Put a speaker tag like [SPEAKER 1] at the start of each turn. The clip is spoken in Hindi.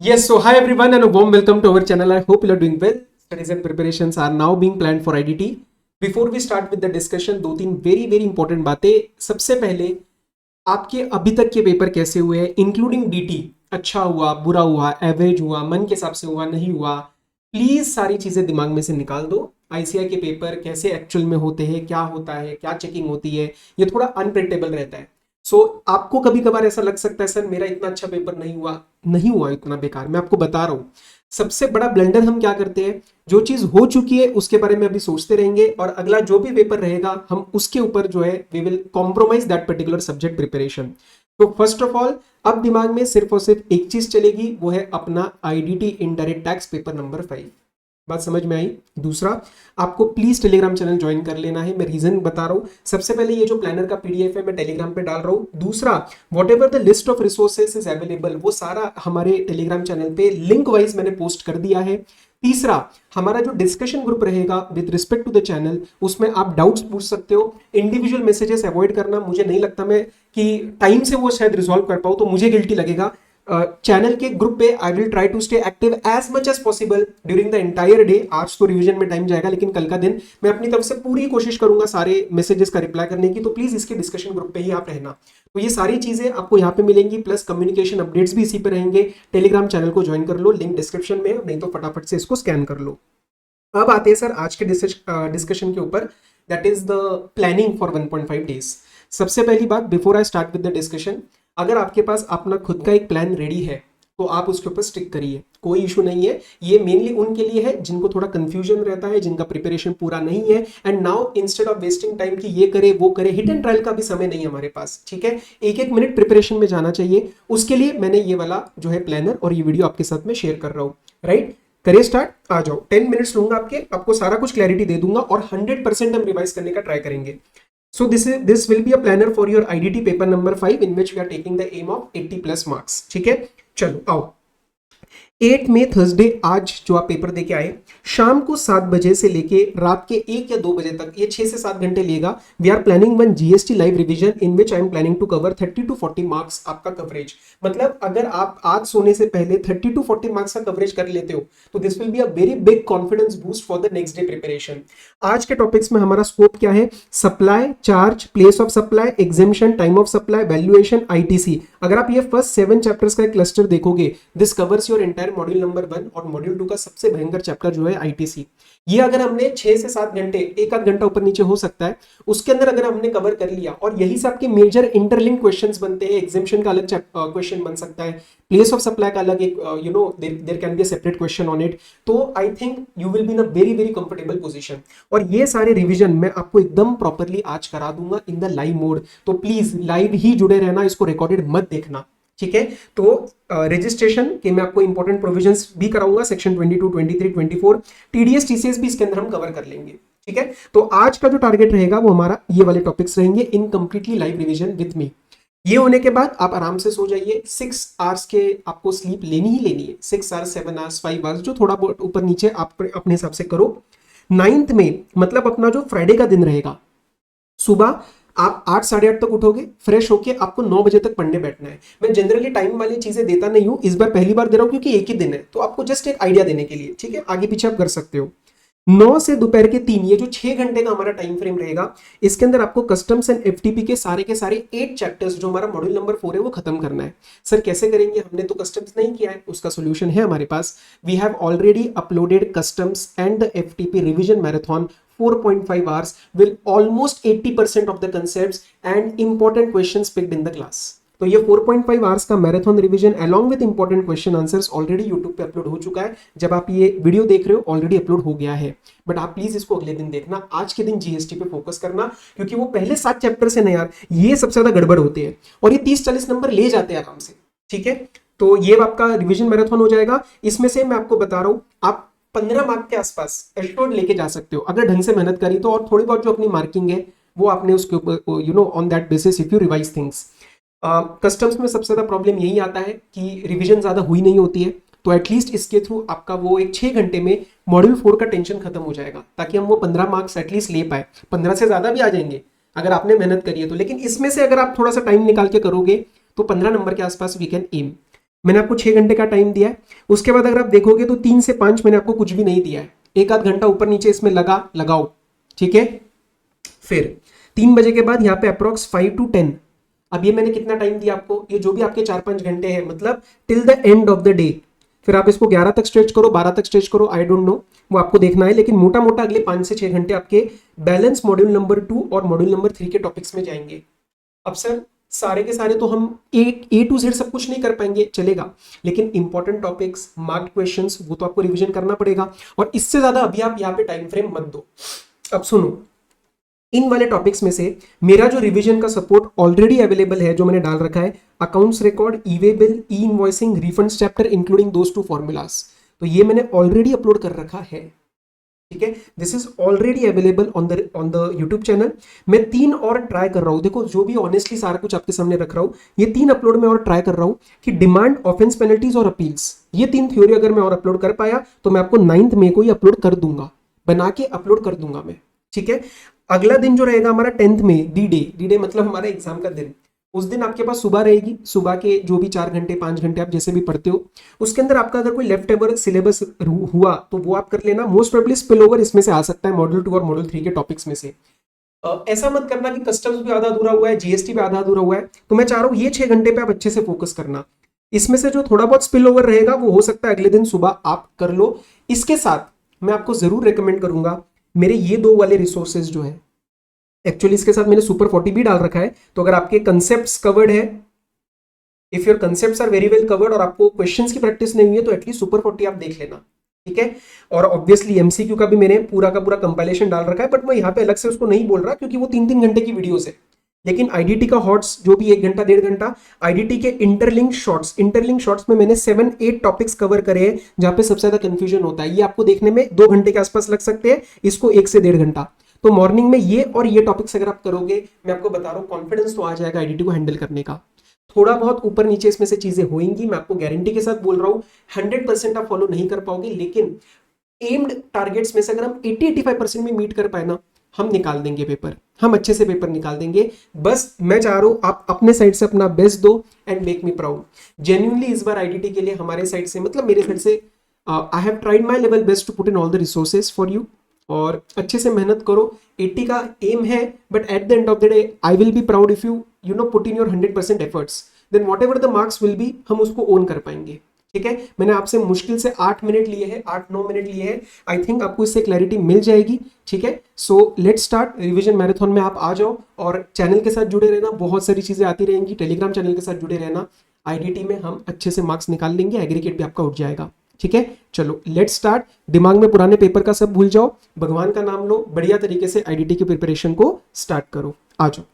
[SPEAKER 1] Yes, so hi everyone and a warm welcome to our channel. I hope you are doing well. Studies and preparations are now being planned for IDT. Before we start with the discussion, दो तीन वेरी इंपॉर्टेंट बातें. सबसे पहले आपके अभी तक के पेपर कैसे हुए हैं इंक्लूडिंग डीटी. अच्छा हुआ, बुरा हुआ, एवरेज हुआ, मन के हिसाब से हुआ, नहीं हुआ. प्लीज सारी चीजें दिमाग में से निकाल दो. आईसीआई के पेपर कैसे एक्चुअल में होते हैं, क्या होता है, क्या चेकिंग होती है, ये थोड़ा अनप्रेडिक्टेबल रहता है. सो आपको कभी कभार ऐसा लग सकता है सर मेरा इतना अच्छा पेपर नहीं हुआ इतना बेकार. मैं आपको बता रहा हूं सबसे बड़ा ब्लंडर हम क्या करते हैं, जो चीज हो चुकी है उसके बारे में अभी सोचते रहेंगे और अगला जो भी पेपर रहेगा हम उसके ऊपर जो है we will compromise that particular subject preparation. तो फर्स्ट ऑफ ऑल अब दिमाग में सिर्फ और सिर्फ एक चीज चलेगी, वो है अपना IDT indirect tax paper number 5. बात समझ में आई. दूसरा, आपको प्लीज टेलीग्राम चैनल ज्वाइन कर लेना है. मैं रीजन बता रहा हूं. सबसे पहले ये जो प्लानर का पीडीएफ है मैं टेलीग्राम पे डाल रहा हूं. दूसरा, whatever the list of resources is available वो सारा हमारे टेलीग्राम चैनल पे लिंक वाइज मैंने पोस्ट कर दिया है. तीसरा, हमारा जो डिस्कशन ग्रुप रहेगा with respect to the channel उसमें आप डाउट्स पूछ सकते हो. इंडिविजुअल मैसेजेस अवॉइड करना. मुझे नहीं लगता मैं कि टाइम से वो शायद रिजॉल्व कर पाऊँ, तो मुझे गिल्टी लगेगा. चैनल के ग्रुप पे I will try to stay active as much as possible during the entire day. आज तो रिवीजन में टाइम जाएगा लेकिन कल का दिन मैं अपनी तरफ से पूरी कोशिश करूंगा सारे मैसेजेस का रिप्लाई करने की. तो प्लीज इसके डिस्कशन ग्रुप पे ही आप रहना. तो ये सारी चीजें आपको यहाँ पे मिलेंगी, प्लस कम्युनिकेशन अपडेट्स भी इसी पे रहेंगे. टेलीग्राम चैनल को ज्वाइन कर लो, लिंक डिस्क्रिप्शन में, नहीं तो फटाफट से इसको स्कैन कर लो. अब आते हैं सर आज के डिस्कशन के ऊपर, that is the planning for 1.5 days. सबसे पहली बात, before I start with the discussion, अगर आपके पास अपना खुद का एक प्लान रेडी है तो आप उसके ऊपर स्टिक करिए, कोई इशू नहीं है. ये मेनली उनके लिए है जिनको थोड़ा कंफ्यूजन रहता है, जिनका प्रिपरेशन पूरा नहीं है. And now instead of wasting time कि ये करे वो करे, हिट एंड ट्रायल का भी समय नहीं है हमारे पास. ठीक है, एक एक मिनट प्रिपरेशन में जाना चाहिए. उसके लिए मैंने ये वाला जो है प्लानर और ये वीडियो आपके साथ में शेयर कर रहा हूँ. राइट, करिए स्टार्ट. आ जाओ, 10 मिनट्स लूंगा आपको सारा कुछ क्लैरिटी दे दूंगा और 100% हम रिवाइज करने का ट्राई करेंगे. So this will be a planner for your IDT paper number 5 in which we are taking the aim of 80 plus marks. ठीक है, चलो आओ. 8 मई थर्सडे आज जो आप पेपर देके आए, शाम को 7 बजे से लेके रात के 1 या 2 बजे तक, ये 6 से 7 घंटे लेगा. We are planning one GST live revision in which I am planning to cover 30 to 40 marks आपका कवरेज. मतलब अगर आप आज सोने से पहले 30 to 40 मार्क्स का कवरेज कर लेते हो तो this will be a very big confidence boost for the next day preparation. आज के टॉपिक्स में हमारा स्कोप क्या है? Supply, charge, place of supply, exemption, time of supply, valuation, ITC. अगर आप ये फर्स्ट 7 चैप्टर्स का एक क्लस्टर देखोगे, this covers your entire module number 1 और मॉड्यूल 2 का सबसे भयंकर चैप्टर जो है आईटीसी. ये अगर हमने 6 से 7 घंटे, एक आध घंटा ऊपर नीचे हो सकता है, उसके अंदर अगर हमने कवर कर लिया और यही से आपके मेजर इंटरलिंक क्वेश्चंस बनते हैं. एग्जेम्पशन का अलग क्वेश्चन बन सकता है, प्लेस ऑफ सप्लाई का अलग एक there can be a separate question on it. तो I think you will be in a very comfortable position. और ये सारे रिवीजन मैं आपको एकदम प्रॉपरली आज करा दूंगा इन द लाइव मोड. तो प्लीज लाइव ही जुड़े रहना, इसको रिकॉर्डेड मत देखना. ठीक है, तो रजिस्ट्रेशन के मैं आपको इंपॉर्टेंट प्रोविजंस भी कराऊंगा, सेक्शन 22, 23, 24, टीडीएस टीसीएस भी इसके अंदर हम कवर कर लेंगे. ठीक है, तो आज का जो टारगेट रहेगा वो हमारा ये वाले टॉपिक्स रहेंगे in completely live revision with me. ये होने के बाद आप आराम से सो जाइए. 6 आवर्स के आपको स्लीप लेनी ही लेनी है. 6 आवर्स, 7 आवर्स, 5 आवर्स, जो थोड़ा बहुत ऊपर नीचे आप अपने हिसाब से करो. 9th में मतलब अपना जो फ्राइडे का दिन रहेगा, सुबह आप 8 साढ़े 8 तक उठोगे, फ्रेश होके आपको 9 बजे तक पढ़ने बैठना है. मैं जनरली टाइम वाली चीजें देता नहीं हूं, इस बार पहली बार दे रहा हूं क्योंकि एक ही दिन है, तो आपको जस्ट एक आइडिया देने के लिए. ठीक है, आगे पीछे आप कर सकते हो. 9 से दोपहर के 3, ये जो 6 घंटे का हमारा टाइम फ्रेम रहेगा, इसके अंदर आपको कस्टम्स एंड एफटीपी के सारे 8 चैप्टर्स जो हमारा मॉड्यूल नंबर 4 है वो खत्म करना है. सर कैसे करेंगे, हमने तो कस्टम्स नहीं किया है. उसका सोल्यूशन है हमारे पास. We have already uploaded customs and the FTP revision marathon 4.5 hours will almost 80% of the concepts and important questions picked in the class. तो ये 4.5 hours का marathon revision along with important question answers already YouTube पे अपलोड हो चुका है. जब आप ये वीडियो देख रहे हो ऑलरेडी अपलोड हो गया है, बट आप प्लीज इसको अगले दिन देखना. आज के दिन जीएसटी पे फोकस करना, क्योंकि वो पहले 7 चैप्टर से ना यार, ये सबसे ज्यादा गड़बड़ होते हैं और ये 30-40 नंबर ले जाते हैं आराम से. ठीक है, तो ये आपका रिवीजन मैराथन हो जाएगा. इसमें से मैं आपको बता रहा हूं, आप 15 मार्क के आसपास एश्योर्ड लेके जा सकते हो अगर ढंग से मेहनत करी तो. और थोड़ी बहुत जो अपनी मार्किंग है वो आपने उसके ऊपर on that basis if you revise things. Customs में सबसे ज्यादा प्रॉब्लम यही आता है कि रिवीजन ज्यादा हुई नहीं होती है. तो एटलीस्ट इसके थ्रू आपका वो एक 6 घंटे में मॉड्यूल 4 का टेंशन खत्म हो जाएगा, ताकि हम वो 15 मार्क्स एटलीस्ट ले पाए. 15 से ज्यादा भी आ जाएंगे अगर आपने मेहनत करी है तो, लेकिन इसमें से अगर आप थोड़ा सा टाइम निकाल के करोगे तो 15 नंबर के आसपास वी कैन एम. मैंने आपको 6 घंटे का टाइम दिया है। उसके बाद अगर आप देखोगे तो 3 से 5 मैंने आपको कुछ भी नहीं दिया है, एक आध घंटा ऊपर नीचे इसमें लगाओ, ठीक है। फिर 3 बजे के बाद यहाँ पे अप्रोक्स 5 to 10, अब ये मैंने कितना टाइम दिया आपको, ये जो भी आपके 4-5 घंटे हैं, मतलब till the end of the day. फिर आप इसको 11 तक स्ट्रेच करो, 12 तक स्ट्रेच करो, आई डोंट नो, वो आपको देखना है, लेकिन मोटा मोटा अगले 5 से 6 घंटे आपके बैलेंस मॉड्यूल नंबर 2 और मॉड्यूल नंबर 3 के टॉपिक्स में जाएंगे। अब सर सारे के सारे तो हम ए टू जेड सब कुछ नहीं कर पाएंगे, चलेगा, लेकिन इंपॉर्टेंट टॉपिक्स, मार्क्ड क्वेश्चंस, वो तो आपको रिवीजन करना पड़ेगा, और इससे ज्यादा अभी आप यहाँ पे टाइम फ्रेम मत दो। अब सुनो, इन वाले टॉपिक्स में से मेरा जो रिवीजन का सपोर्ट ऑलरेडी अवेलेबल है, जो मैंने डाल रखा है, अकाउंट्स रिकॉर्ड, ई वे बिल, ई इनवॉइसिंग, रिफंड्स चैप्टर इंक्लूडिंग दोस 2 फॉर्मूलाज, तो ये मैंने ऑलरेडी अपलोड कर रखा है, ठीक है। This is already available on the YouTube channel. मैं 3 और ट्राई कर रहा हूं, देखो जो भी ऑनेस्टली सारा कुछ आपके सामने रख रहा हूं, ये 3 अपलोड में और ट्राई कर रहा हूं कि डिमांड, ऑफेंस, पेनल्टीज और अपील्स, ये 3 थ्योरी अगर मैं और अपलोड कर पाया तो मैं आपको 9 मई को ही अपलोड कर दूंगा, बना के अपलोड कर दूंगा मैं, ठीक है। अगला दिन जो रहेगा हमारा 10 में, डी डे मतलब हमारा एग्जाम का दिन, उस दिन आपके पास सुबह रहेगी, सुबह के जो भी 4 घंटे 5 घंटे आप जैसे भी पढ़ते हो, उसके अंदर आपका अगर कोई लेफ्ट ओवर सिलेबस हुआ तो वो आप कर लेना, मोस्ट प्रोबेबली स्पिल ओवर इसमें से आ सकता है मॉड्यूल 2 और मॉड्यूल 3 के टॉपिक्स में से। ऐसा मत करना कि कस्टम्स भी आधा अधूरा हुआ है, जीएसटी भी आधा अधूरा हुआ है, तो मैं चाह रहा हूँ ये 6 घंटे पे आप अच्छे से फोकस करना। इसमें से जो थोड़ा बहुत स्पिल ओवर रहेगा वो हो सकता है अगले दिन सुबह आप कर लो। इसके साथ मैं आपको जरूर रिकमेंड करूंगा मेरे ये 2 वाले रिसोर्सेज जो है, एक्चुअली इसके साथ मैंने सुपर 40 भी डाल रखा है, तो अगर आपके कंसेप्ट्स कवर्ड है, if your concepts are very well covered और आपको क्वेश्चंस की प्रैक्टिस नहीं हुई है, तो एटलीस्ट सुपर 40 आप देख लेना, ठीक है। और ऑब्वियसली एमसीक्यू का भी मैंने पूरा का पूरा कंपाइलेशन डाल रखा है, बट मैं यहाँ पे अलग से उसको नहीं बोल रहा क्योंकि वो 3-3 घंटे की वीडियोस है। लेकिन आईडीटी का हॉट्स जो भी 1 घंटा 1.5 घंटा, आईडीटी के इंटरलिंक शॉर्ट्स में मैंने 7-8 टॉपिक्स कवर करे हैं जहां पे सबसे ज्यादा कंफ्यूजन होता है, ये आपको देखने में 2 घंटे के आसपास लग सकते हैं, इसको 1 से 1.5 घंटा। तो मॉर्निंग में ये और ये टॉपिक्स अगर आप करोगे, मैं आपको बता रहा हूँ कॉन्फिडेंस तो आ जाएगा आईडीटी को हैंडल करने का। थोड़ा बहुत ऊपर नीचे इसमें से चीजें होंगी, मैं आपको गारंटी के साथ बोल रहा हूँ, 100% आप फॉलो नहीं कर पाओगे, लेकिन एम्ड टारगेट्स में से अगर हम 80-85% में मीट कर पाए ना, हम निकाल देंगे पेपर, हम अच्छे से पेपर निकाल देंगे। बस मैं चाह रहा हूं आप अपने साइड से अपना बेस्ट दो and make me proud. Genuinely इस बार आईडीटी के लिए हमारे साइड से, मतलब मेरे साइड से, I have tried my level best to put in all the resources for you, और अच्छे से मेहनत करो। 80 का एम है, but at the end of the day I will be proud if you know put in your 100% efforts, then whatever the marks will be, हम उसको ओन कर पाएंगे, ठीक है। मैंने आपसे मुश्किल से 8 मिनट लिए हैं, 8-9 मिनट लिए हैं, आई थिंक आपको इससे क्लैरिटी मिल जाएगी, ठीक है। So let's start revision marathon में, आप आ जाओ और चैनल के साथ जुड़े रहना, बहुत सारी चीजें आती रहेंगी, टेलीग्राम चैनल के साथ जुड़े रहना, आईडीटी में हम अच्छे से मार्क्स निकाल लेंगे, एग्रीगेट भी आपका उठ जाएगा, ठीक है। चलो लेट्स स्टार्ट। दिमाग में पुराने पेपर का सब भूल जाओ, भगवान का नाम लो, बढ़िया तरीके से आईडीटी की प्रिपरेशन को स्टार्ट करो, आ जाओ।